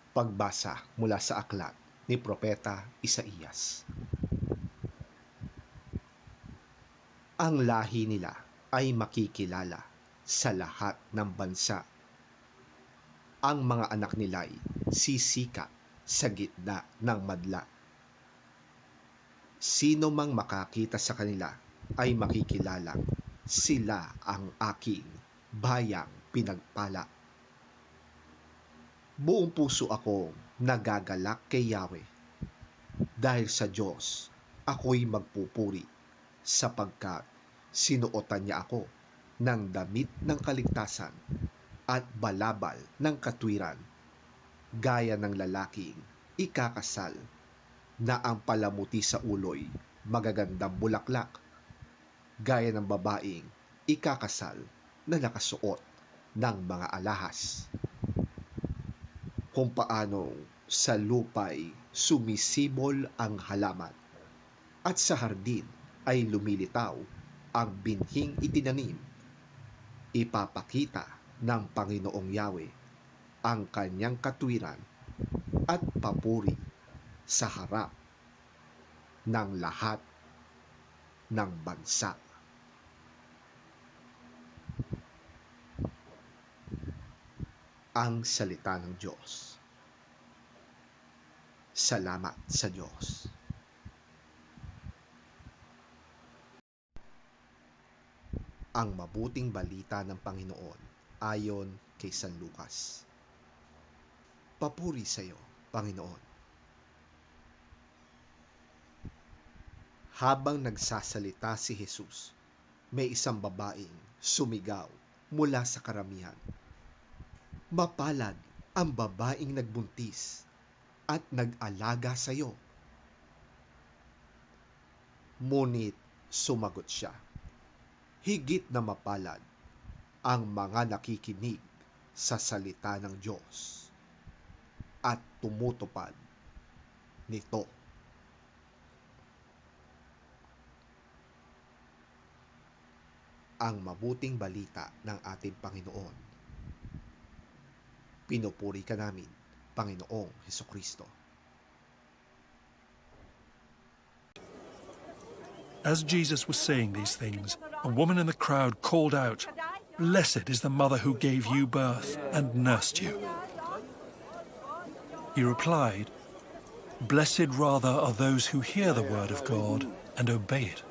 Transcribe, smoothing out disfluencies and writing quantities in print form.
Pagbasa mula sa aklat ni Propeta Isaías. Ang lahi nila ay makikilala sa lahat ng bansa. Ang mga anak nila'y sisikat sa gitna ng madla. Sino mang makakita sa kanila ay makikilalang sila ang aking bayang pinagpala. Buong puso akong nagagalak kay Yahweh. Dahil sa Diyos, ako'y magpupuri sapagkat sinuotan niya ako ng damit ng kaligtasan at balabal ng katwiran, gaya ng lalaking ikakasal na ang palamuti sa ulo'y magagandang bulaklak, gaya ng babaeng ikakasal na nakasuot ng mga alahas. Kung paanong sa lupa'y sumisibol ang halaman at sa hardin ay lumilitaw ang binhing itinanim, ipapakita ng Panginoong Yahweh ang kanyang katwiran at papuri sa harap ng lahat ng bansa. Ang salita ng Diyos. Salamat sa Diyos. Ang mabuting balita ng Panginoon ayon kay San Lucas. Papuri sa iyo, Panginoon. Habang nagsasalita si Jesus, may isang babaeng sumigaw mula sa karamihan. Mapalad ang babaeng nagbuntis at nag-alaga sa iyo. Ngunit sumagot siya, higit na mapalad ang mga nakikinig sa salita ng Diyos at tumutupad nito. Ang mabuting balita ng ating Panginoon. Pinupuri ka namin, Panginoong Hesukristo. As Jesus was saying these things, a woman in the crowd called out, "Blessed is the mother who gave you birth and nursed you." He replied, "Blessed rather are those who hear the word of God and obey it."